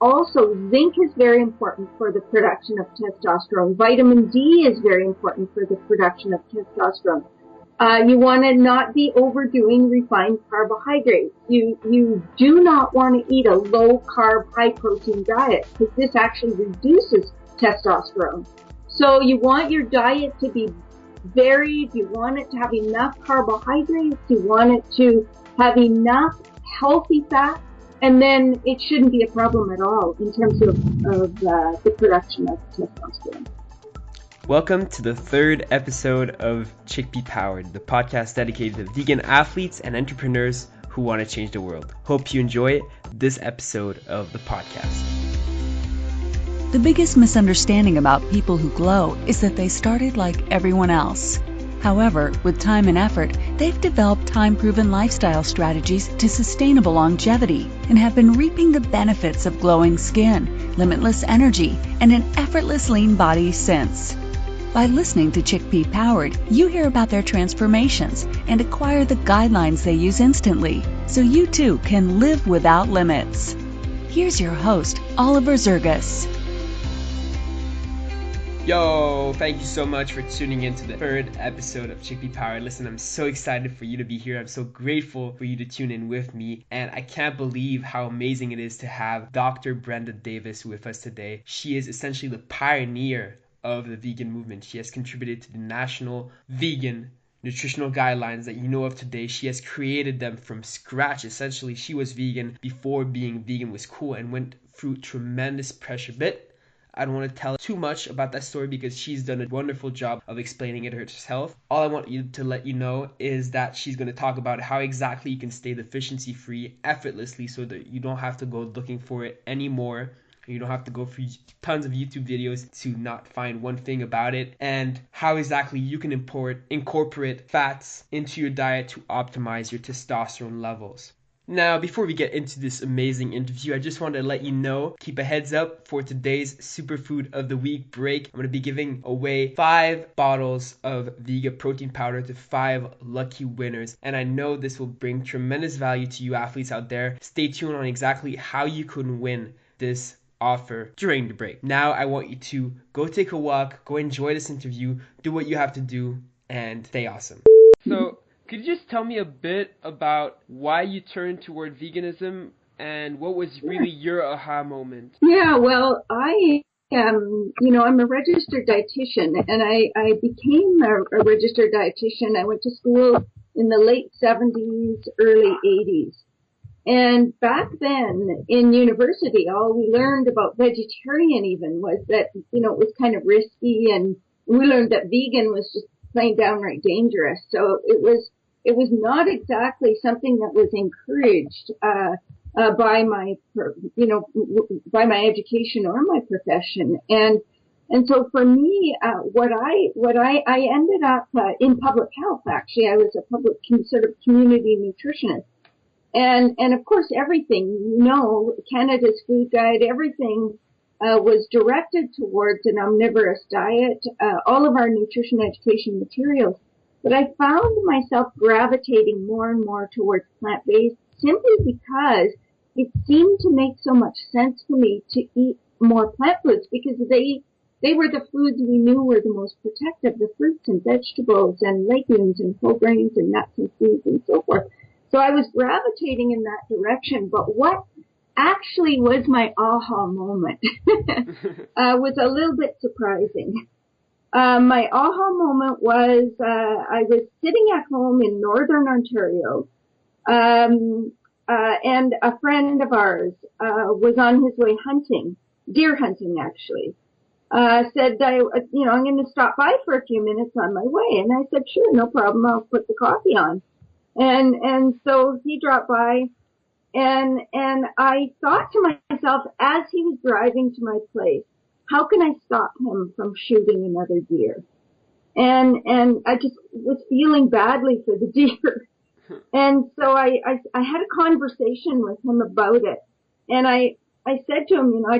Also, zinc is very important for the production of testosterone. Vitamin D is very important for the production of testosterone. You want to not be overdoing refined carbohydrates. You do not want to eat a low carb, high protein diet because this actually reduces testosterone. So you want your diet to be varied. You want it to have enough carbohydrates. You want it to have enough healthy fat. And then it shouldn't be a problem at all in terms of the production of testosterone. Welcome to the third episode of Chickpea Powered, the podcast dedicated to vegan athletes and entrepreneurs who want to change the world. Hope you enjoy this episode of the podcast. The biggest misunderstanding about people who glow is that they started like everyone else. However, with time and effort, they've developed time-proven lifestyle strategies to sustainable longevity and have been reaping the benefits of glowing skin, limitless energy, and an effortless lean body since. By listening to Chickpea Powered, you hear about their transformations and acquire the guidelines they use instantly, so you too can live without limits. Here's your host, Oliver Zergas. Yo, thank you so much for tuning in to the third episode of Chickpea Power. Listen, I'm so excited for you to be here. I'm so grateful for you to tune in with me. And I can't believe how amazing it is to have Dr. Brenda Davis with us today. She is essentially the pioneer of the vegan movement. She has contributed to the national vegan nutritional guidelines that you know of today. She has created them from scratch. Essentially, she was vegan before being vegan was cool and went through tremendous pressure. But I don't want to tell too much about that story because she's done a wonderful job of explaining it herself. All I want to let you know is that she's going to talk about how exactly you can stay deficiency free effortlessly so that you don't have to go looking for it anymore. You don't have to go through tons of YouTube videos to not find one thing about it, and how exactly you can incorporate fats into your diet to optimize your testosterone levels. Now, before we get into this amazing interview, I just wanted to let you know, keep a heads up for today's Superfood of the Week break. I'm going to be giving away 5 bottles of vegan protein powder to 5 lucky winners. And I know this will bring tremendous value to you athletes out there. Stay tuned on exactly how you can win this offer during the break. Now, I want you to go take a walk, go enjoy this interview, do what you have to do, and stay awesome. So, could you just tell me a bit about why you turned toward veganism and what was really your aha moment? Yeah, well, I am, I'm a registered dietitian, and I became a registered dietitian. I went to school in the late 70s, early 80s. And back then in university, all we learned about vegetarian even was that, it was kind of risky, and we learned that vegan was just plain downright dangerous. So it was not exactly something that was encouraged by my education or my profession. And so for me, what I ended up in public health. Actually, I was a sort of community nutritionist, and of course everything, Canada's food guide, everything was directed towards an omnivorous diet. All of our nutrition education materials. But I found myself gravitating more and more towards plant-based simply because it seemed to make so much sense to me to eat more plant foods because they were the foods we knew were the most protective, the fruits and vegetables and legumes and whole grains and nuts and seeds and so forth. So I was gravitating in that direction. But what actually was my aha moment was a little bit surprising. My aha moment was, I was sitting at home in Northern Ontario, and a friend of ours, was on his way hunting, deer hunting actually, said, I'm going to stop by for a few minutes on my way. And I said, sure, no problem. I'll put the coffee on. And so he dropped by, and I thought to myself as he was driving to my place, how can I stop him from shooting another deer? And I just was feeling badly for the deer. And so I had a conversation with him about it. And I said to him, I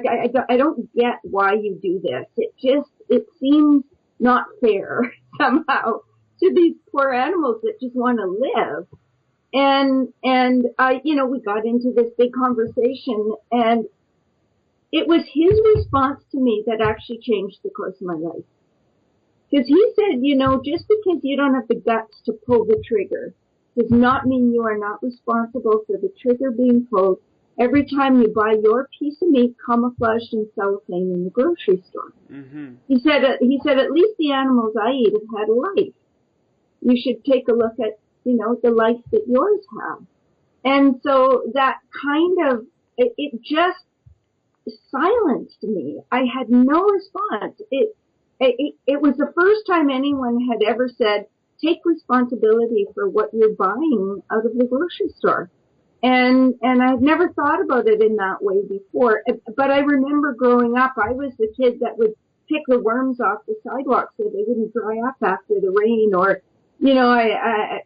don't get why you do this. It seems not fair somehow to these poor animals that just want to live. And we got into this big conversation, and it was his response to me that actually changed the course of my life. Because he said, just because you don't have the guts to pull the trigger does not mean you are not responsible for the trigger being pulled every time you buy your piece of meat camouflaged in cellophane in the grocery store. Mm-hmm. He said, at least the animals I eat have had a life. You should take a look at, the life that yours have. And so that kind of, it just silenced me. I had no response. It was the first time anyone had ever said, take responsibility for what you're buying out of the grocery store. And I've never thought about it in that way before. But I remember growing up, I was the kid that would pick the worms off the sidewalk so they wouldn't dry up after the rain. Or, I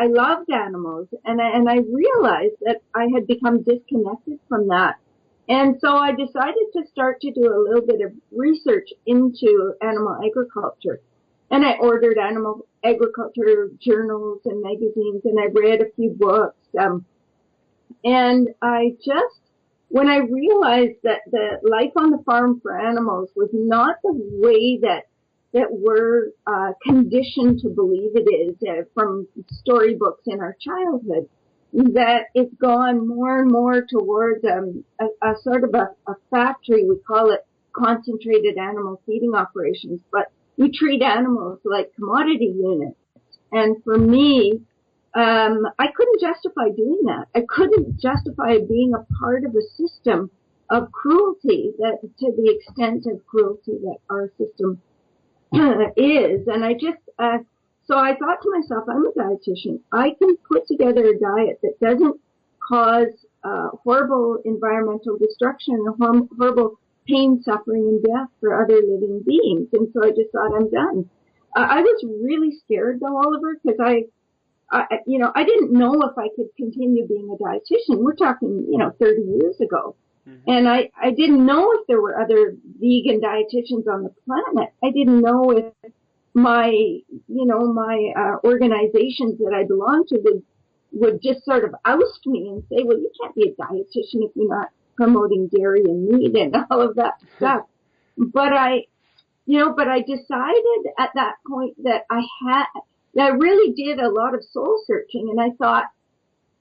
loved animals, and I realized that I had become disconnected from that. And so I decided to start to do a little bit of research into animal agriculture. And I ordered animal agriculture journals and magazines, and I read a few books. And when I realized that the life on the farm for animals was not the way that we're conditioned to believe it is from storybooks in our childhood, that it's gone more and more towards a sort of a factory. We call it concentrated animal feeding operations, but we treat animals like commodity units. And for me, I couldn't justify doing that. I couldn't justify being a part of a system of cruelty that, to the extent of cruelty that our system is. And so I thought to myself, I'm a dietitian. I can put together a diet that doesn't cause horrible environmental destruction and horrible pain, suffering, and death for other living beings. And so I just thought, I'm done. I was really scared though, Oliver, because I didn't know if I could continue being a dietitian. We're talking, 30 years ago. Mm-hmm. And I didn't know if there were other vegan dietitians on the planet. I didn't know if my organizations that I belong to would just sort of oust me and say, well, you can't be a dietitian if you're not promoting dairy and meat and all of that stuff. But I decided at that point that I really did a lot of soul searching, and I thought,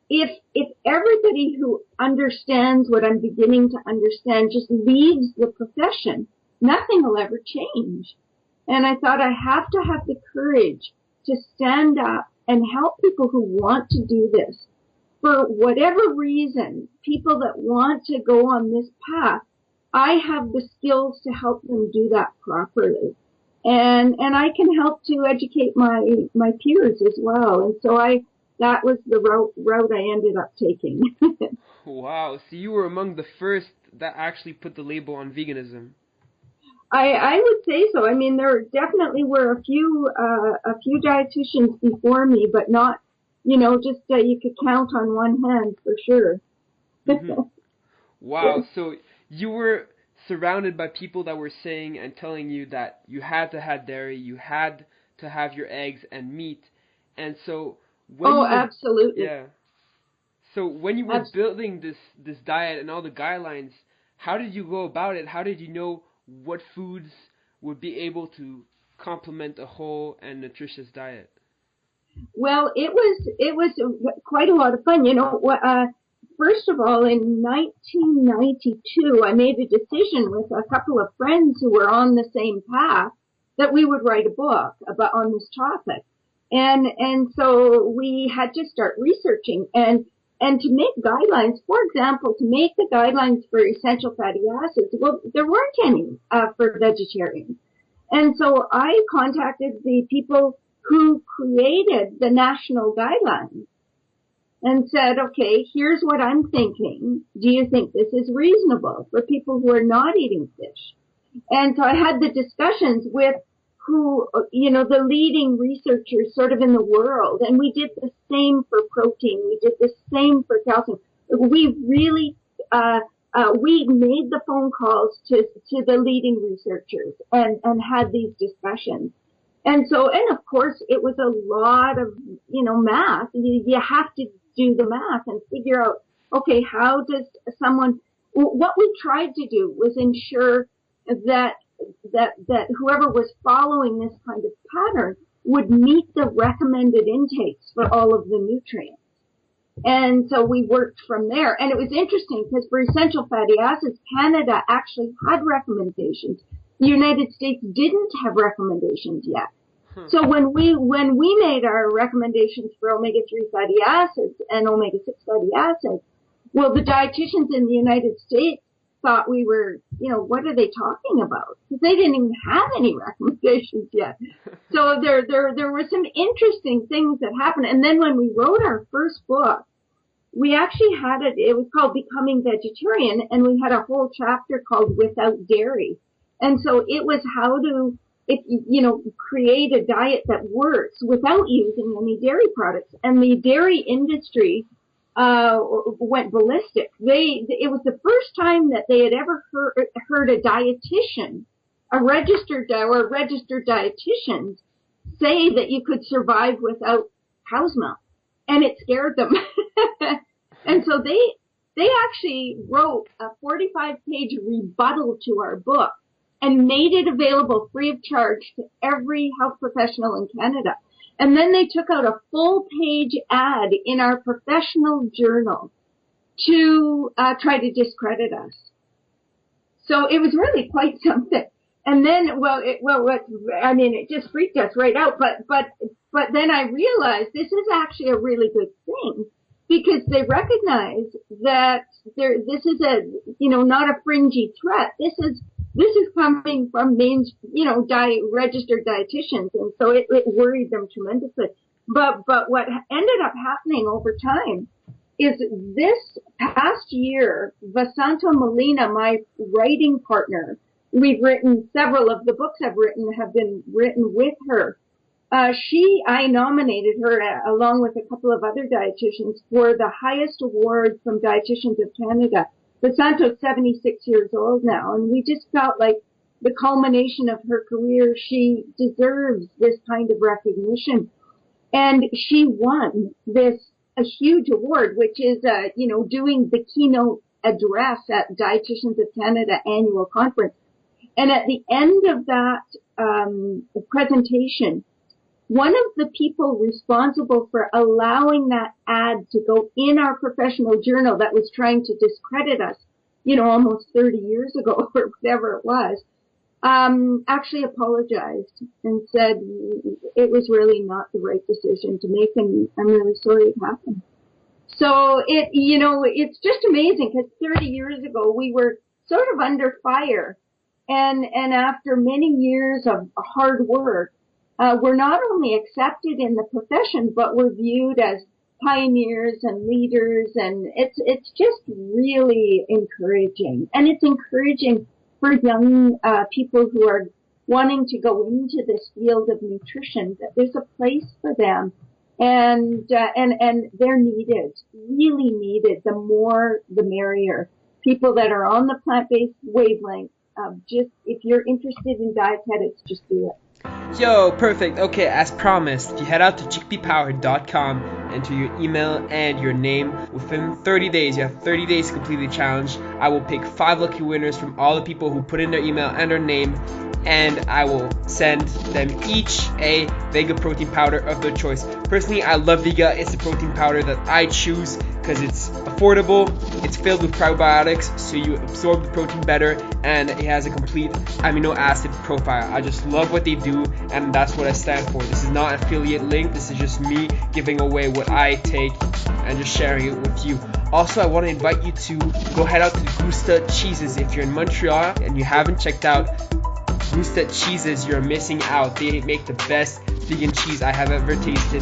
if everybody who understands what I'm beginning to understand just leaves the profession, nothing will ever change. And I thought I have to have the courage to stand up and help people who want to do this. For whatever reason, people that want to go on this path, I have the skills to help them do that properly. And I can help to educate my peers as well. And so that was the route I ended up taking. Wow. So you were among the first that actually put the label on veganism. I would say so. I mean, there definitely were a few dietitians before me, but not, just you could count on one hand for sure. Mm-hmm. Wow. So you were surrounded by people that were saying and telling you that you had to have dairy, you had to have your eggs and meat. And so absolutely. Yeah. So when you were building this diet and all the guidelines, how did you go about it? How did you know what foods would be able to complement a whole and nutritious diet? Well, it was quite a lot of fun. First of all, in 1992, I made a decision with a couple of friends who were on the same path that we would write a book on this topic. And so we had to start researching and to make guidelines. For example, to make the guidelines for essential fatty acids, well, there weren't any for vegetarians. And so I contacted the people who created the national guidelines and said, okay, here's what I'm thinking. Do you think this is reasonable for people who are not eating fish? And so I had the discussions with the leading researchers sort of in the world. And we did the same for protein. We did the same for calcium. We really, we made the phone calls to the leading researchers and had these discussions. And of course, it was a lot of, math. You have to do the math and figure out, okay, how does someone what we tried to do was ensure that whoever was following this kind of pattern would meet the recommended intakes for all of the nutrients. And so we worked from there. And it was interesting because for essential fatty acids, Canada actually had recommendations. The United States didn't have recommendations yet. So when we made our recommendations for omega-3 fatty acids and omega-6 fatty acids, well, the dietitians in the United States thought we were, what are they talking about? Because they didn't even have any recommendations yet. So there were some interesting things that happened. And then when we wrote our first book, we actually had it was called Becoming Vegetarian, and we had a whole chapter called Without Dairy. And so it was how to, create a diet that works without using any dairy products. And the dairy industry went ballistic. It was the first time that they had ever heard a dietitian, a registered dietitian, say that you could survive without cow's milk, and it scared them. And so they actually wrote a 45-page rebuttal to our book and made it available free of charge to every health professional in Canada. And then they took out a full-page ad in our professional journal to try to discredit us. So it was really quite something. And then, it just freaked us right out. But then I realized this is actually a really good thing, because they recognize that this is not a fringy threat. This is coming from registered dietitians, and so it worried them tremendously. But what ended up happening over time is this past year, Vasanto Molina, my writing partner, we've written several of the books I've written have been written with her. I nominated her along with a couple of other dietitians for the highest award from Dietitians of Canada. Vasanto's 76 years old now, and we just felt like the culmination of her career, she deserves this kind of recognition. And she won a huge award, which is, doing the keynote address at Dietitians of Canada annual conference. And at the end of that presentation, one of the people responsible for allowing that ad to go in our professional journal that was trying to discredit us, almost 30 years ago or whatever it was, actually apologized and said it was really not the right decision to make, and I'm really sorry it happened. So it's just amazing, because 30 years ago we were sort of under fire, and after many years of hard work, we're not only accepted in the profession, but we're viewed as pioneers and leaders, and it's just really encouraging. And it's encouraging for young people who are wanting to go into this field of nutrition, that there's a place for them, and they're needed, really needed. The more, the merrier. People that are on the plant-based wavelength, just if you're interested in dietetics, just do it. Yo, perfect. Okay, as promised, if you head out to chickpeapower.com, enter your email and your name, within 30 days, you have 30 days to complete the challenge. I will pick 5 lucky winners from all the people who put in their email and their name, and I will send them each a Vega protein powder of their choice. Personally, I love Vega. It's the protein powder that I choose because it's affordable, it's filled with probiotics, so you absorb the protein better, and it has a complete amino acid profile. I just love what they do, and that's what I stand for. This is not an affiliate link, this is just me giving away what I take and just sharing it with you. Also, I want to invite you to go head out to Gusta Cheeses. If you're in Montreal and you haven't checked out Gusta Cheeses, you're missing out. They make the best vegan cheese I have ever tasted.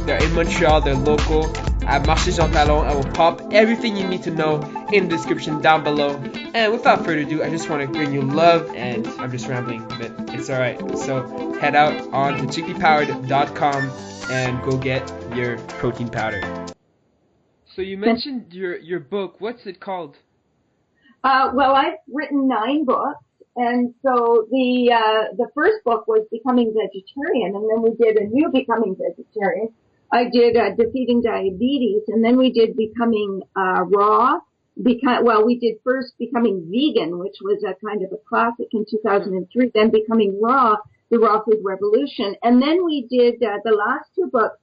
They're in Montreal, they're local. At Marché Jean Talon, I will pop everything you need to know in the description down below. And without further ado, I just want to bring you love, and I'm just rambling, but it's alright. So head out on to chickpeapowered.com and go get your protein powder. So you mentioned your book. What's it called? Well, I've written 9 books. And so the first book was Becoming Vegetarian, and then we did a new Becoming Vegetarian. I did Defeating Diabetes, and then we did Becoming Raw, we did first Becoming Vegan, which was a kind of a classic in 2003, then Becoming Raw, the Raw Food Revolution. And then we did, the last two books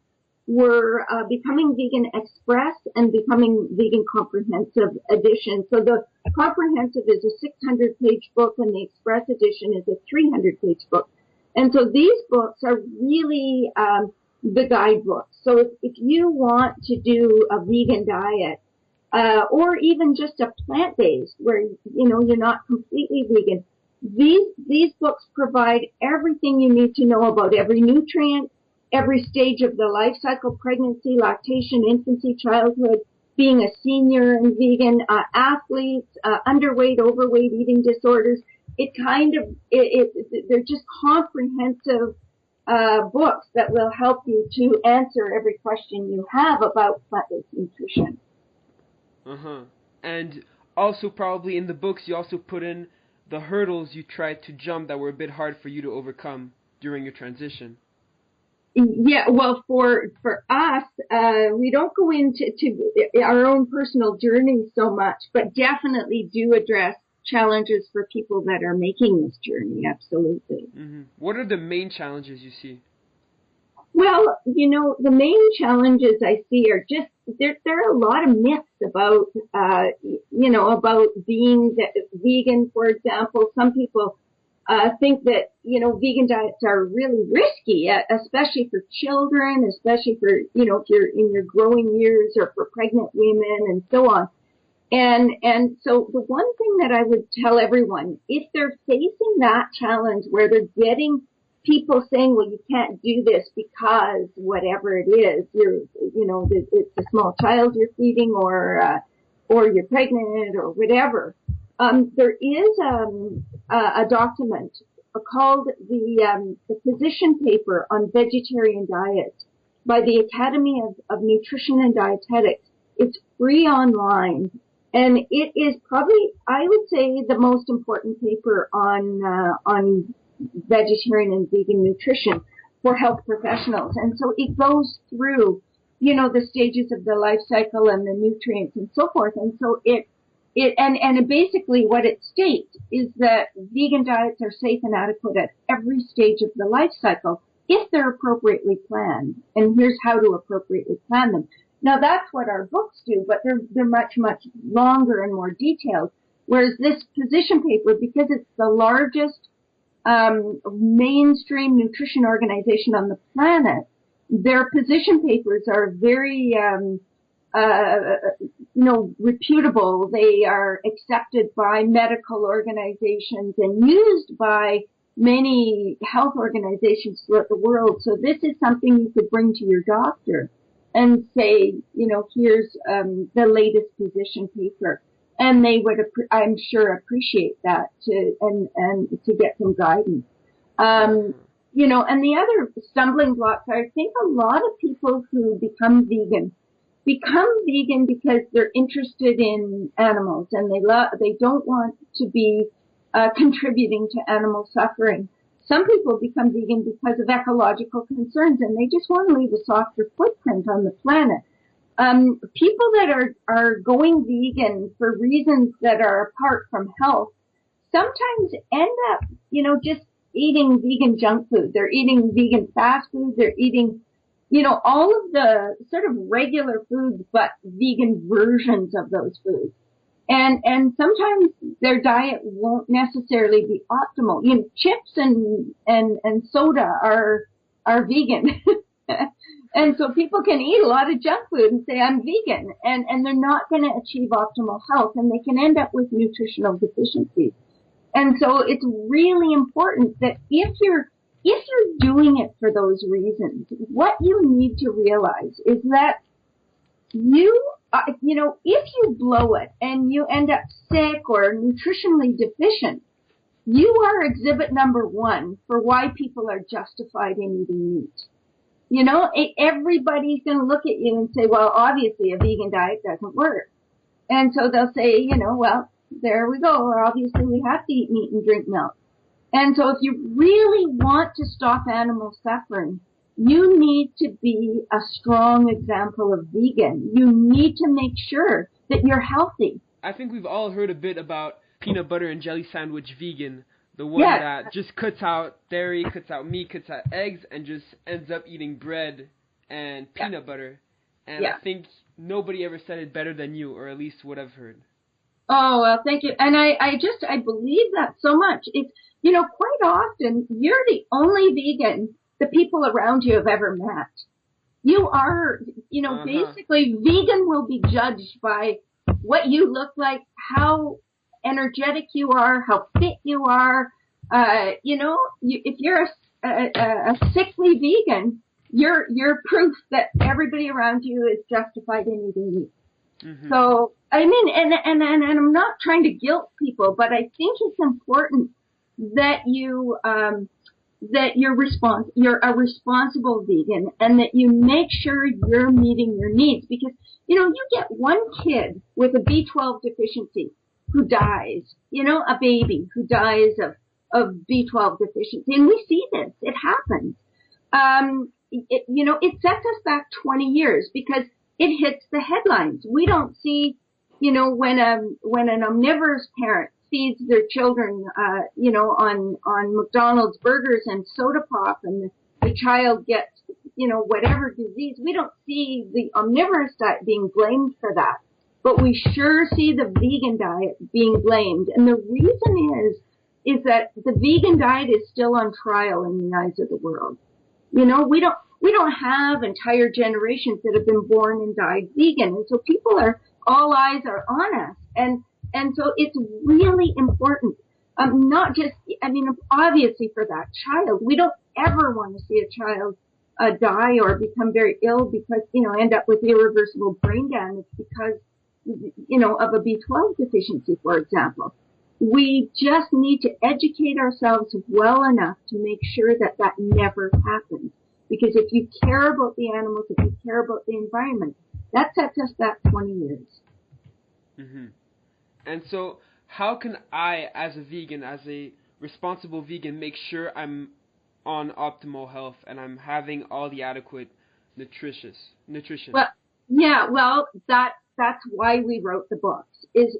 were Becoming Vegan Express and Becoming Vegan Comprehensive Edition. So the Comprehensive is a 600-page book and the Express Edition is a 300-page book. And so these books are really the guidebooks. So if you want to do a vegan diet, or even just a plant-based where, you're not completely vegan, these books provide everything you need to know about every nutrient, every stage of the life cycle: pregnancy, lactation, infancy, childhood, being a senior and vegan, athletes, underweight, overweight, eating disorders. They're just comprehensive books that will help you to answer every question you have about plant-based nutrition. And also probably in the books you also put in the hurdles you tried to jump that were a bit hard for you to overcome during your transition. Yeah, well, for us, we don't go into our own personal journey so much, but definitely do address challenges for people that are making this journey. Absolutely. What are the main challenges you see? Well, the main challenges I see are just, there are a lot of myths about, about being vegan, for example. Some people think that, vegan diets are really risky, especially for children, especially for, if you're in your growing years, or for pregnant women and so on. And so the one thing that I would tell everyone, if they're facing that challenge where they're getting people saying, well, you can't do this because whatever it is, it's a small child you're feeding, or you're pregnant, or whatever. There is a document called the position paper on vegetarian diets by the Academy of Nutrition and Dietetics. It's free online, and it is probably, I would say, the most important paper on vegetarian and vegan nutrition for health professionals. And so it goes through, the stages of the life cycle and the nutrients and so forth. And so and basically what it states is that vegan diets are safe and adequate at every stage of the life cycle if they're appropriately planned. And here's how to appropriately plan them. Now that's what our books do, but they're much, much longer and more detailed. Whereas this position paper, because it's the largest mainstream nutrition organization on the planet, their position papers are very reputable. They are accepted by medical organizations and used by many health organizations throughout the world. So this is something you could bring to your doctor and say, here's the latest position paper. And they would, I'm sure, appreciate that and to get some guidance. And the other stumbling blocks are, I think a lot of people who become vegan because they're interested in animals and they don't want to be contributing to animal suffering. Some people become vegan because of ecological concerns and they just want to leave a softer footprint on the planet. People that are going vegan for reasons that are apart from health sometimes end up, just eating vegan junk food. They're eating vegan fast food. They're eating, all of the sort of regular foods, but vegan versions of those foods. And sometimes their diet won't necessarily be optimal. Chips and soda are vegan. And so people can eat a lot of junk food and say, I'm vegan, and they're not going to achieve optimal health, and they can end up with nutritional deficiencies. And so it's really important that if you're doing it for those reasons, what you need to realize is that if you blow it and you end up sick or nutritionally deficient, you are exhibit number one for why people are justified in eating meat. Everybody's going to look at you and say, well, obviously a vegan diet doesn't work. And so they'll say, well, there we go. Obviously we have to eat meat and drink milk. And so if you really want to stop animal suffering, you need to be a strong example of vegan. You need to make sure that you're healthy. I think we've all heard a bit about peanut butter and jelly sandwich vegan, the one Yes. that just cuts out dairy, cuts out meat, cuts out eggs, and just ends up eating bread and peanut butter. And I think nobody ever said it better than you, or at least what I've heard. Oh, well, thank you. And I believe that so much. It's, quite often you're the only vegan the people around you have ever met. You are, basically vegan will be judged by what you look like, how energetic you are, how fit you are. If you're a sickly vegan, you're proof that everybody around you is justified in eating meat. Mm-hmm. So, I mean, and I'm not trying to guilt people, but I think it's important that you're a responsible vegan, and that you make sure you're meeting your needs, because, you get one kid with a B12 deficiency who dies, a baby who dies of B12 deficiency, and we see this, it happens. It sets us back 20 years because it hits the headlines. We don't see, when an omnivorous parent feeds their children, on McDonald's burgers and soda pop, and the child gets, whatever disease. We don't see the omnivorous diet being blamed for that, but we sure see the vegan diet being blamed. And the reason is that the vegan diet is still on trial in the eyes of the world. We don't have entire generations that have been born and died vegan. And so all eyes are on us. And so it's really important. Not just, obviously for that child, we don't ever want to see a child die or become very ill because, end up with irreversible brain damage because, of a B12 deficiency, for example. We just need to educate ourselves well enough to make sure that never happens. Because if you care about the animals, if you care about the environment, that sets us back 20 years. Mm-hmm. And so how can I, as a vegan, as a responsible vegan, make sure I'm on optimal health and I'm having all the adequate nutrition? Well, that's why we wrote the books, is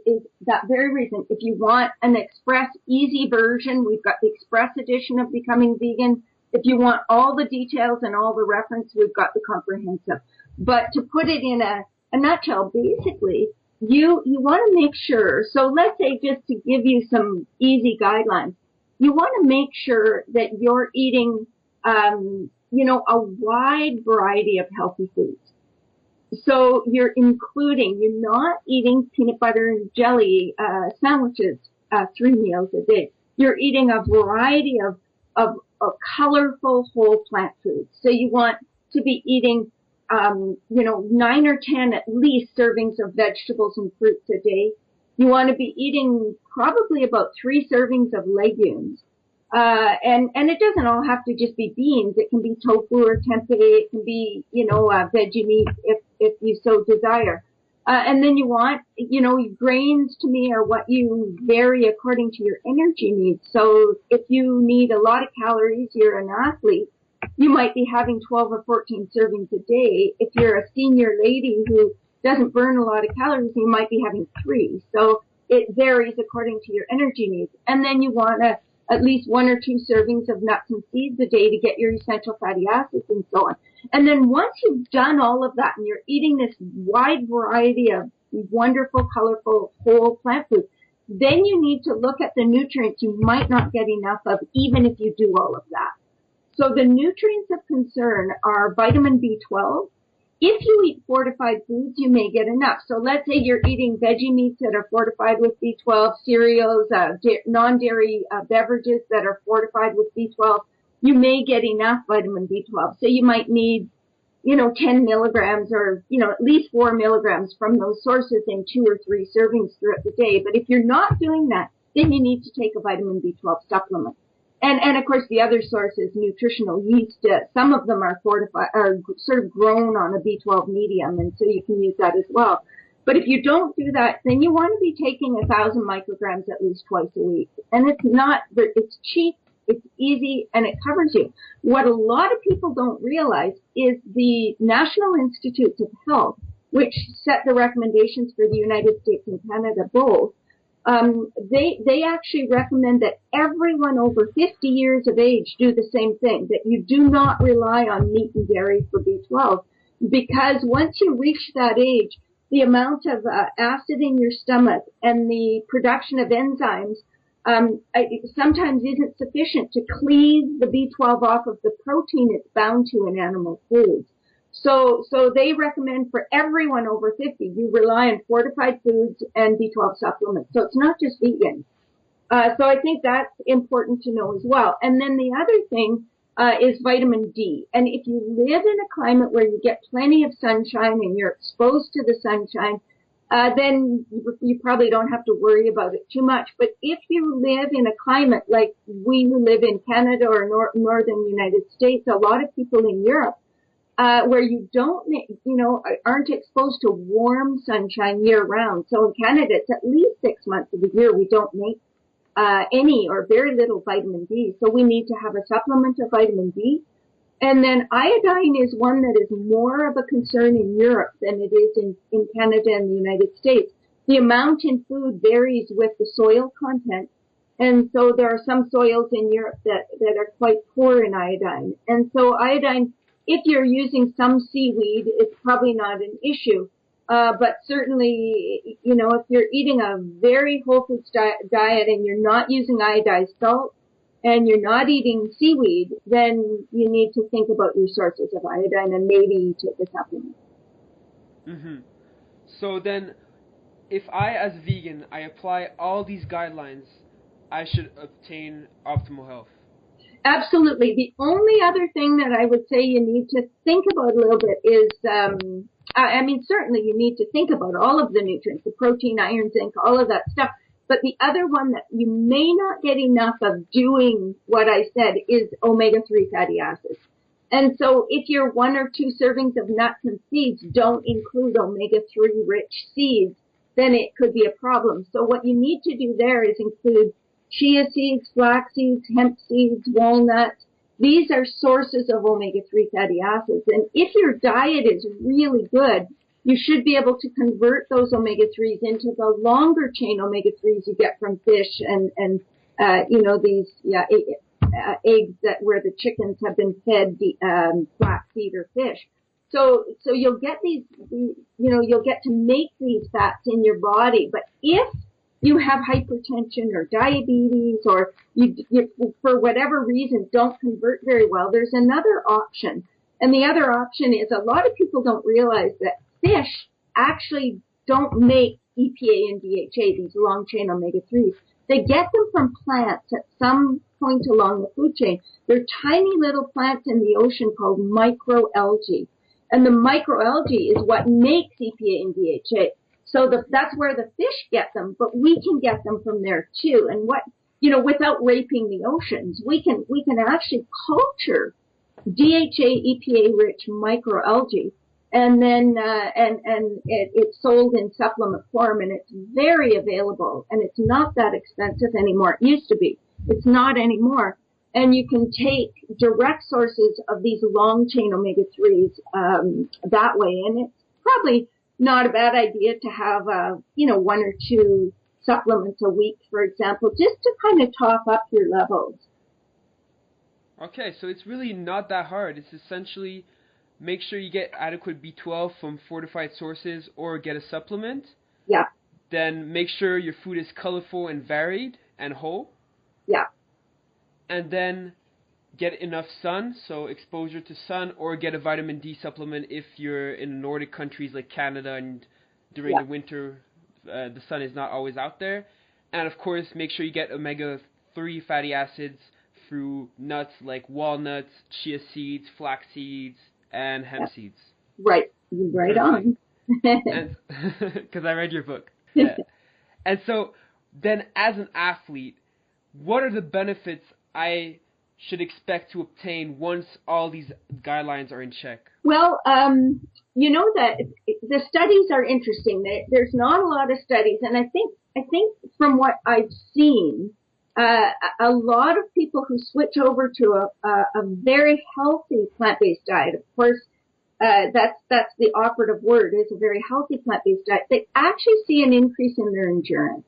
that very reason. If you want an express, easy version, we've got the express edition of Becoming Vegan. If you want all the details and all the reference, we've got the comprehensive. But to put it in a nutshell, basically, you want to make sure, so let's say just to give you some easy guidelines, you want to make sure that you're eating, a wide variety of healthy foods. So you're not eating peanut butter and jelly, sandwiches, 3 meals a day. You're eating a variety of colorful whole plant foods. So you want to be eating, 9 or 10 at least servings of vegetables and fruits a day. You want to be eating probably about 3 servings of legumes. And it doesn't all have to just be beans. It can be tofu or tempeh. It can be, veggie meat if you so desire. And then you want, grains to me are what you vary according to your energy needs. So if you need a lot of calories, you're an athlete, you might be having 12 or 14 servings a day. If you're a senior lady who doesn't burn a lot of calories, you might be having 3. So it varies according to your energy needs. And then you want at least 1 or 2 servings of nuts and seeds a day to get your essential fatty acids and so on. And then once you've done all of that and you're eating this wide variety of wonderful, colorful, whole plant foods, then you need to look at the nutrients you might not get enough of even if you do all of that. So the nutrients of concern are vitamin B12. If you eat fortified foods, you may get enough. So let's say you're eating veggie meats that are fortified with B12, cereals, non-dairy beverages that are fortified with B12. You may get enough vitamin B12. So you might need, 10 milligrams or, at least 4 milligrams from those sources in 2 or 3 servings throughout the day. But if you're not doing that, then you need to take a vitamin B12 supplement. And of course, the other source is nutritional yeast. Some of them are fortified, are sort of grown on a B12 medium, and so you can use that as well. But if you don't do that, then you want to be taking 1,000 micrograms at least twice a week. And it's cheap, it's easy, and it covers you. What a lot of people don't realize is the National Institutes of Health which set the recommendations for the United States and Canada both, they actually recommend that everyone over 50 years of age do the same thing, that you do not rely on meat and dairy for B12, because once you reach that age, the amount of acid in your stomach and the production of enzymes sometimes isn't sufficient to cleave the B12 off of the protein it's bound to in animal foods. So they recommend for everyone over 50, you rely on fortified foods and B12 supplements. So it's not just vegan. So I think that's important to know as well. And then the other thing is vitamin D. And if you live in a climate where you get plenty of sunshine and you're exposed to the sunshine, then you probably don't have to worry about it too much. But if you live in a climate like we who live in Canada or northern United States, a lot of people in Europe, where you don't, aren't exposed to warm sunshine year round. So in Canada, it's at least 6 months of the year we don't make any or very little vitamin D. So we need to have a supplement of vitamin D. And then iodine is one that is more of a concern in Europe than it is in Canada and the United States. The amount in food varies with the soil content. And so there are some soils in Europe that are quite poor in iodine. And so iodine, if you're using some seaweed, it's probably not an issue. But certainly, if you're eating a very whole food diet and you're not using iodized salt and you're not eating seaweed, then you need to think about your sources of iodine and maybe you take a supplement. Mm-hmm. So then, if I, as a vegan, I apply all these guidelines, I should obtain optimal health. Absolutely. The only other thing that I would say you need to think about a little bit is, certainly you need to think about all of the nutrients, the protein, iron, zinc, all of that stuff. But the other one that you may not get enough of doing what I said is omega-3 fatty acids. And so if your 1 or 2 servings of nuts and seeds don't include omega-3 rich seeds, then it could be a problem. So what you need to do there is include chia seeds, flax seeds, hemp seeds, walnuts. These are sources of omega-3 fatty acids. And if your diet is really good, you should be able to convert those omega-3s into the longer chain omega-3s you get from fish and eggs where the chickens have been fed the flaxseed or fish. So you'll get you'll get to make these fats in your body. But if you have hypertension or diabetes or you for whatever reason don't convert very well, there's another option. And the other option is a lot of people don't realize that fish actually don't make EPA and DHA, these long chain omega-3s. They get them from plants at some point along the food chain. They're tiny little plants in the ocean called microalgae. And the microalgae is what makes EPA and DHA. So that's where the fish get them, but we can get them from there too. And without raping the oceans, we can actually culture DHA, EPA rich microalgae. And then, it's sold in supplement form and it's very available and it's not that expensive anymore. It used to be. It's not anymore. And you can take direct sources of these long chain omega-3s, that way. And it's probably not a bad idea to have, 1 or 2 supplements a week, for example, just to kind of top up your levels. Okay, so it's really not that hard. It's essentially make sure you get adequate B12 from fortified sources or get a supplement. Yeah. Then make sure your food is colorful and varied and whole. Yeah. And then get enough sun, so exposure to sun, or get a vitamin D supplement if you're in Nordic countries like Canada and during the winter the sun is not always out there. And of course, make sure you get omega-3 fatty acids through nuts like walnuts, chia seeds, flax seeds, and hemp seeds. Right on. Because I read your book. Yeah. And so then as an athlete, what are the benefits I should expect to obtain once all these guidelines are in check? Well, that the studies are interesting. There's not a lot of studies, and I think from what I've seen, a lot of people who switch over to a very healthy plant-based diet, of course, that's the operative word, is a very healthy plant-based diet, they actually see an increase in their endurance.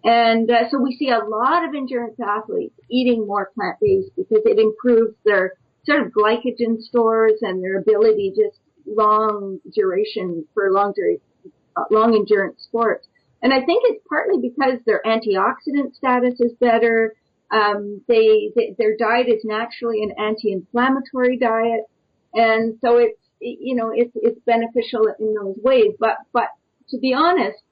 And so we see a lot of endurance athletes eating more plant-based because it improves their sort of glycogen stores and their ability just long endurance sports. And I think it's partly because their antioxidant status is better. Their diet is naturally an anti-inflammatory diet. And so it's beneficial in those ways. But to be honest,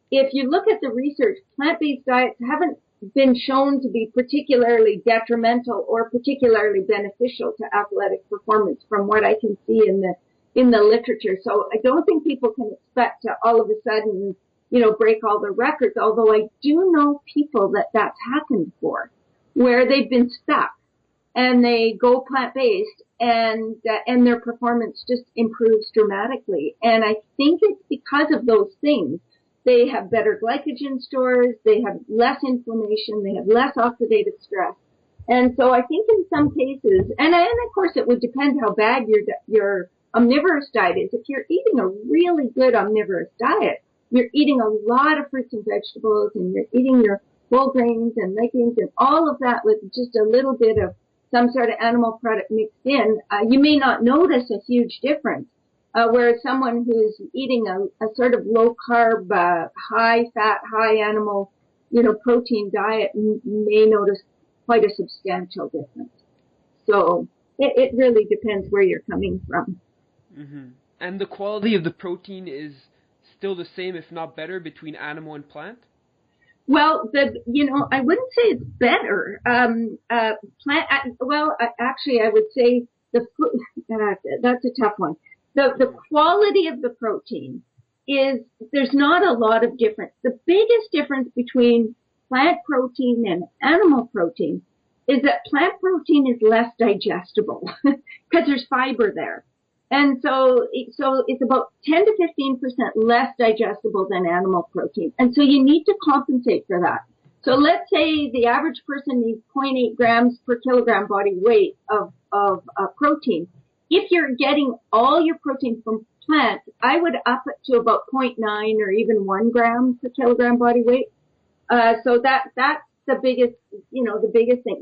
if you look at the research, plant-based diets haven't been shown to be particularly detrimental or particularly beneficial to athletic performance from what I can see in the literature. So I don't think people can expect to all of a sudden, break all the records, although I do know people that's happened for, where they've been stuck and they go plant-based and their performance just improves dramatically. And I think it's because of those things. They have better glycogen stores, they have less inflammation, they have less oxidative stress. And so I think in some cases, and of course it would depend how bad your omnivorous diet is. If you're eating a really good omnivorous diet, you're eating a lot of fruits and vegetables, and you're eating your whole grains and legumes and all of that with just a little bit of some sort of animal product mixed in, you may not notice a huge difference. Whereas someone who's eating a sort of low carb, high fat, high animal, protein diet may notice quite a substantial difference. So it really depends where you're coming from. Mm-hmm. And the quality of the protein is still the same, if not better, between animal and plant? Well, I wouldn't say it's better. Actually, I would say that's a tough one. The quality of the protein is, there's not a lot of difference. The biggest difference between plant protein and animal protein is that plant protein is less digestible because there's fiber there. And so it's about 10 to 15% less digestible than animal protein. And so you need to compensate for that. So let's say the average person needs 0.8 grams per kilogram body weight of protein. If you're getting all your protein from plants, I would up it to about 0.9 or even 1 gram per kilogram body weight. So that's the biggest thing.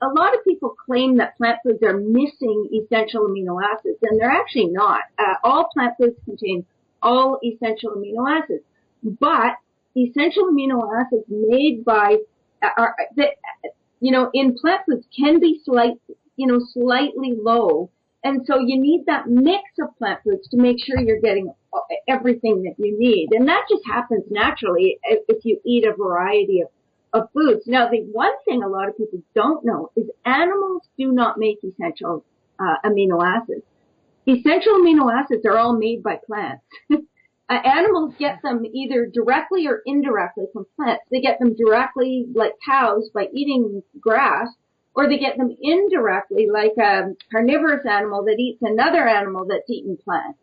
A lot of people claim that plant foods are missing essential amino acids, and they're actually not. All plant foods contain all essential amino acids, but essential amino acids made by, in plant foods can be slightly low. And so you need that mix of plant foods to make sure you're getting everything that you need. And that just happens naturally if you eat a variety of foods. Now, the one thing a lot of people don't know is animals do not make essential amino acids. Essential amino acids are all made by plants. Animals get them either directly or indirectly from plants. They get them directly, like cows, by eating grass, or they get them indirectly, like a carnivorous animal that eats another animal that's eaten plants.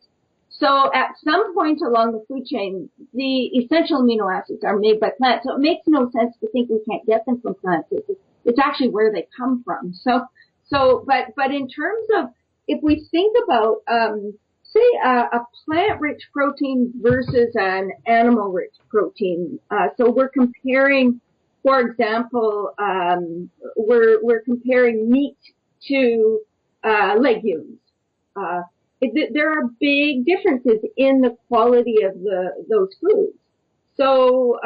So at some point along the food chain, the essential amino acids are made by plants. So it makes no sense to think we can't get them from plants. It's actually where they come from. But in terms of, if we think about, say a plant-rich protein versus an animal-rich protein, so we're comparing, for example, we're comparing meat to legumes. There are big differences in the quality of those foods. So,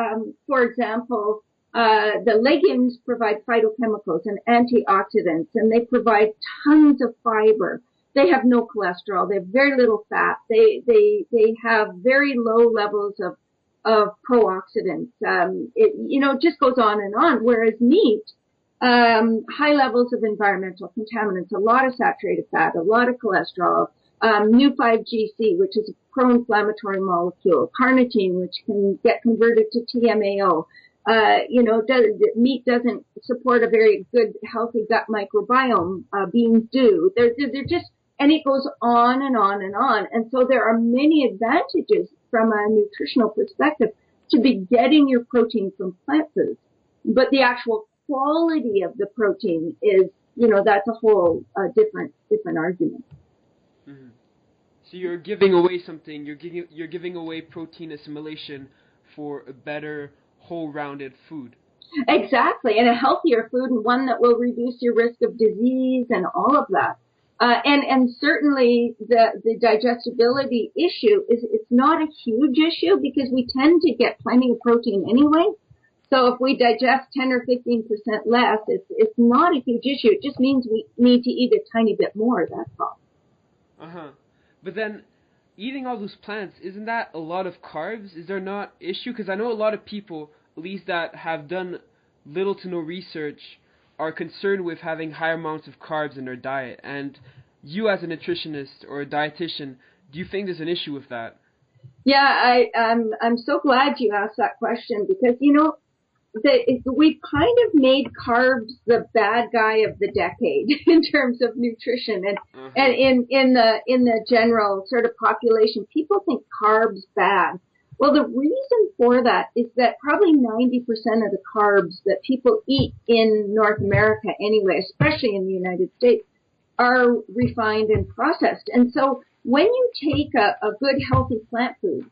for example, the legumes provide phytochemicals and antioxidants, and they provide tons of fiber. They have no cholesterol. They have very little fat. They have very low levels of pro-oxidants. It just goes on and on. Whereas meat, high levels of environmental contaminants, a lot of saturated fat, a lot of cholesterol, new 5-GC, which is a pro-inflammatory molecule, carnitine, which can get converted to TMAO. Meat doesn't support a very good, healthy gut microbiome. Beans do. They're just, and it goes on and on and on. And so there are many advantages from a nutritional perspective to be getting your protein from plant foods. But the actual quality of the protein is, that's a whole different argument. Mm-hmm. So you're giving away something. You're giving away protein assimilation for a better, whole-rounded food. Exactly, and a healthier food, and one that will reduce your risk of disease and all of that. And certainly the digestibility issue it's not a huge issue because we tend to get plenty of protein anyway. So if we digest 10 or 15% less, it's not a huge issue. It just means we need to eat a tiny bit more, that's all. Uh-huh. But then, eating all those plants, isn't that a lot of carbs? Is there not issue? Because I know a lot of people, at least that have done little to no research, are concerned with having higher amounts of carbs in their diet. And you as a nutritionist or a dietitian, do you think there's an issue with that? Yeah, I'm so glad you asked that question because, we've kind of made carbs the bad guy of the decade in terms of nutrition and in the general sort of population, people think carbs bad. Well, the reason for that is that probably 90% of the carbs that people eat in North America anyway, especially in the United States, are refined and processed. And so when you take a good healthy plant food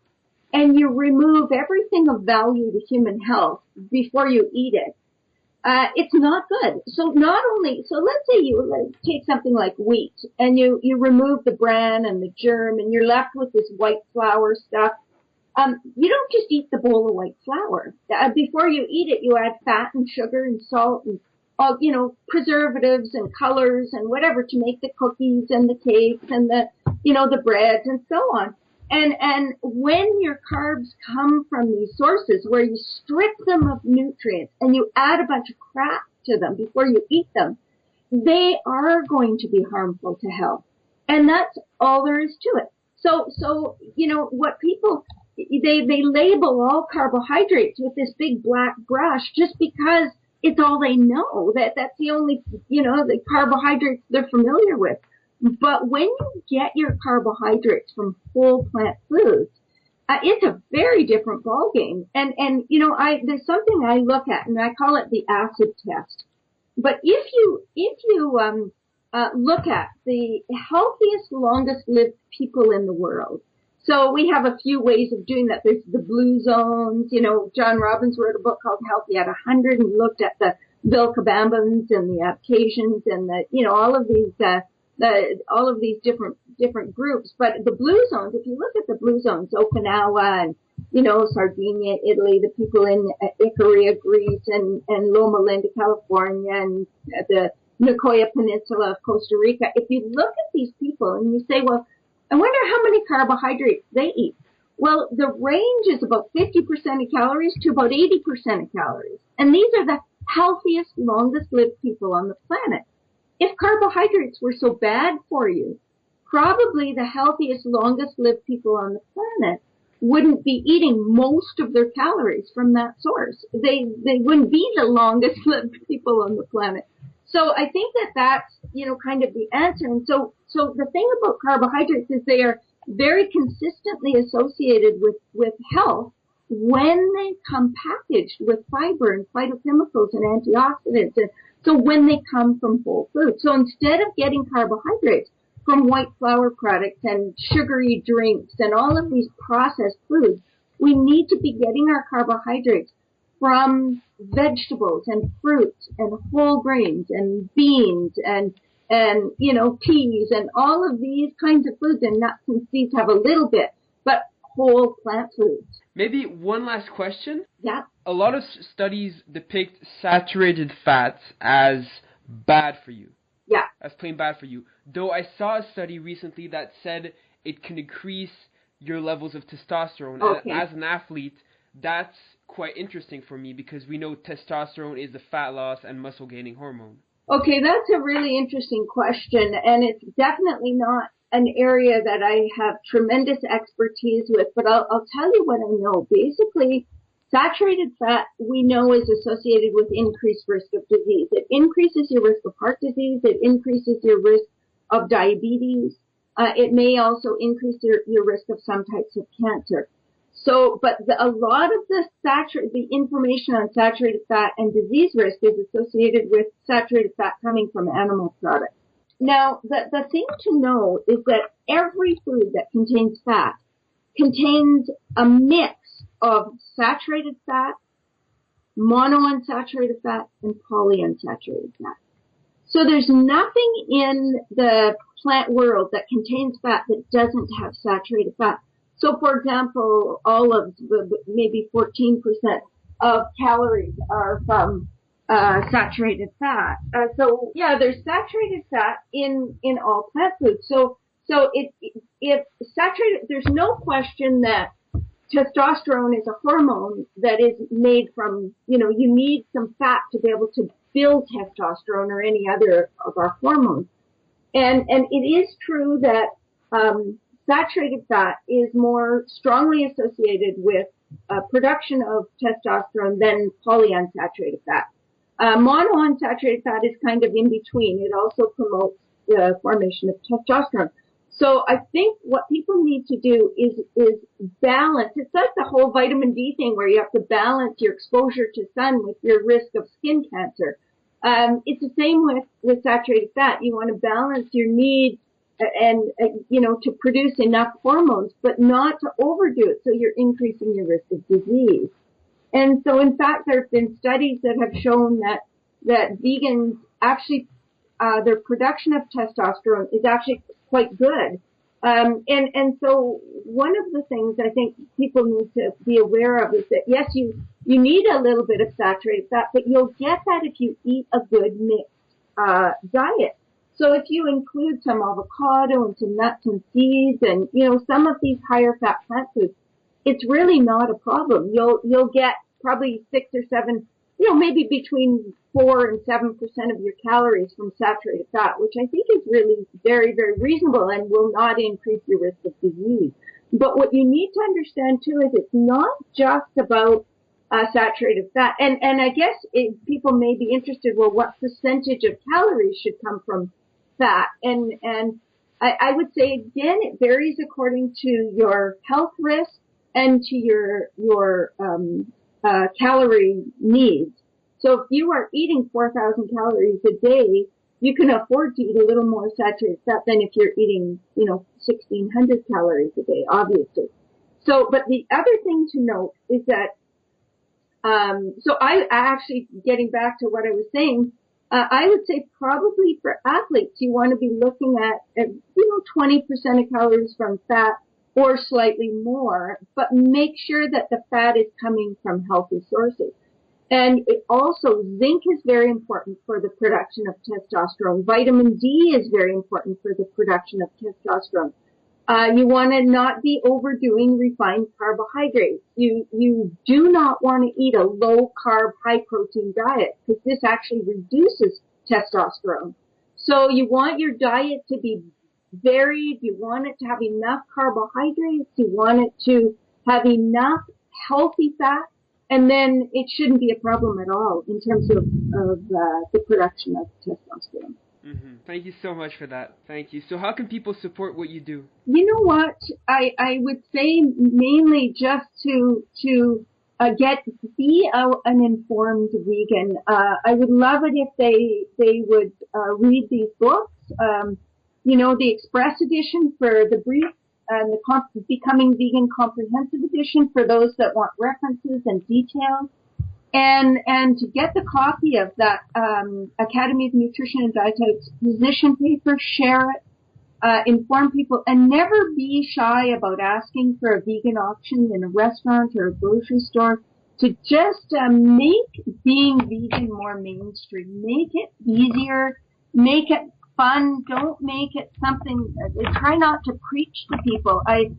and you remove everything of value to human health before you eat it, it's not good. So let's say you take something like wheat and you remove the bran and the germ and you're left with this white flour stuff. You don't just eat the bowl of white flour. Before you eat it, you add fat and sugar and salt and all, preservatives and colors and whatever to make the cookies and the cakes and the breads and so on. And when your carbs come from these sources where you strip them of nutrients and you add a bunch of crap to them before you eat them, they are going to be harmful to health. And that's all there is to it. So what people, they label all carbohydrates with this big black brush just because it's all they know. That's the only, the carbohydrates they're familiar with. But when you get your carbohydrates from whole plant foods, it's a very different ballgame. And there's something I look at, and I call it the acid test. But if you look at the healthiest, longest-lived people in the world, so we have a few ways of doing that. There's the blue zones. John Robbins wrote a book called Healthy at 100 and looked at the Vilcabambans and the Abkhazians and all of these different groups. But the blue zones, if you look at the blue zones, Okinawa and, Sardinia, Italy, the people in Icaria, Greece, and Loma Linda, California, and the Nicoya Peninsula of Costa Rica, if you look at these people and you say, well, I wonder how many carbohydrates they eat. Well, the range is about 50% of calories to about 80% of calories. And these are the healthiest, longest-lived people on the planet. If carbohydrates were so bad for you, probably the healthiest, longest-lived people on the planet wouldn't be eating most of their calories from that source. They wouldn't be the longest-lived people on the planet. So I think that's, kind of the answer. And so the thing about carbohydrates is they are very consistently associated with health when they come packaged with fiber and phytochemicals and antioxidants. And so when they come from whole foods. So instead of getting carbohydrates from white flour products and sugary drinks and all of these processed foods, we need to be getting our carbohydrates from vegetables and fruits and whole grains and beans and peas and all of these kinds of foods, and nuts and seeds have a little bit, but whole plant foods. Maybe one last question. Yeah. A lot of studies depict saturated fats as bad for you. Yeah. As plain bad for you. Though I saw a study recently that said it can increase your levels of testosterone. Okay. And as an athlete, that's quite interesting for me because we know testosterone is the fat loss and muscle gaining hormone. Okay, that's a really interesting question, and it's definitely not an area that I have tremendous expertise with, but I'll tell you what I know. Basically, saturated fat we know is associated with increased risk of disease. It increases your risk of heart disease. It increases your risk of diabetes. It may also increase your risk of some types of cancer. So, but a lot of the information on saturated fat and disease risk is associated with saturated fat coming from animal products. Now, the thing to know is that every food that contains fat contains a mix of saturated fat, monounsaturated fat, and polyunsaturated fat. So there's nothing in the plant world that contains fat that doesn't have saturated fat. So, for example, olives, maybe 14% of calories are from saturated fat. So yeah, there's saturated fat in all plant foods. So if saturated, there's no question that testosterone is a hormone that is made from, you need some fat to be able to build testosterone or any other of our hormones. And it is true that saturated fat is more strongly associated with production of testosterone than polyunsaturated fat. Monounsaturated fat is kind of in between. It also promotes the formation of testosterone. So I think what people need to do is balance. It's like the whole vitamin D thing where you have to balance your exposure to sun with your risk of skin cancer. It's the same with saturated fat. You want to balance your needs and to produce enough hormones, but not to overdo it so you're increasing your risk of disease. And so, in fact, there have been studies that have shown that vegans actually, their production of testosterone is actually quite good. And so one of the things I think people need to be aware of is that, yes, you need a little bit of saturated fat, but you'll get that if you eat a good mixed diet. So if you include some avocado and some nuts and seeds and, some of these higher fat plant foods, it's really not a problem. You'll get probably 6 or 7, maybe between 4 and 7% of your calories from saturated fat, which I think is really very, very reasonable and will not increase your risk of disease. But what you need to understand too is it's not just about saturated fat. And I guess people may be interested, well, what percentage of calories should come from fat? And I would say, again, it varies according to your health risk and to your calorie needs. So if you are eating 4,000 calories a day, you can afford to eat a little more saturated fat than if you're eating, 1,600 calories a day, obviously. So, but the other thing to note is that, so I actually, getting back to what I was saying, I would say probably for athletes, you want to be looking at 20% of calories from fat or slightly more, but make sure that the fat is coming from healthy sources. And it also, zinc is very important for the production of testosterone. Vitamin D is very important for the production of testosterone. You want to not be overdoing refined carbohydrates. You do not want to eat a low carb, high protein diet because this actually reduces testosterone. So you want your diet to be varied. You want it to have enough carbohydrates. You want it to have enough healthy fat. And then it shouldn't be a problem at all in terms of the production of testosterone. Mm-hmm. Thank you so much for that. Thank you. So how can people support what you do? You know what? I would say mainly just to be an informed vegan. I would love it if they would read these books. The Express edition for the brief and the Becoming Vegan Comprehensive edition for those that want references and details. And to get the copy of that Academy of Nutrition and Dietetics position paper, share it, inform people, and never be shy about asking for a vegan option in a restaurant or a grocery store. To just make being vegan more mainstream, make it easier, make it fun. Don't make it something. Try not to preach to people. I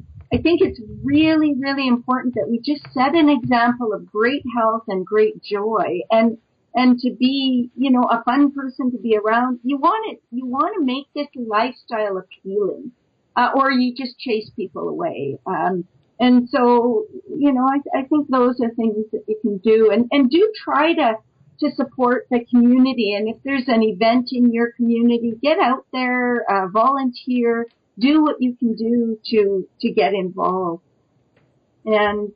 think it's really, really important that we just set an example of great health and great joy, and to be, a fun person to be around. You want to make this lifestyle appealing, or you just chase people away. And so, I think those are things that you can do, and do try to support the community. And if there's an event in your community, get out there, volunteer, do what you can do to get involved. And,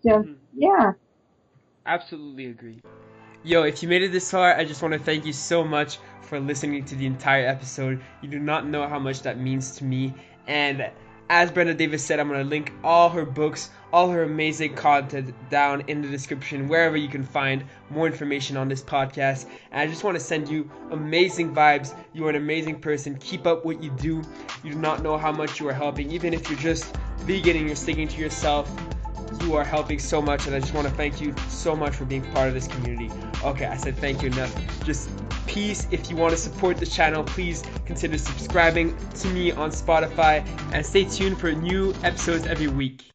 yeah. Absolutely agree. Yo, if you made it this far, I just want to thank you so much for listening to the entire episode. You do not know how much that means to me. And as Brenda Davis said, I'm going to link all her books, all her amazing content down in the description, wherever you can find more information on this podcast. And I just want to send you amazing vibes. You are an amazing person. Keep up what you do. You do not know how much you are helping. Even if you're just vegan and you're sticking to yourself, you are helping so much, and I just want to thank you so much for being part of this community. Okay, I said thank you enough. Just peace. If you want to support the channel, please consider subscribing to me on Spotify, and stay tuned for new episodes every week.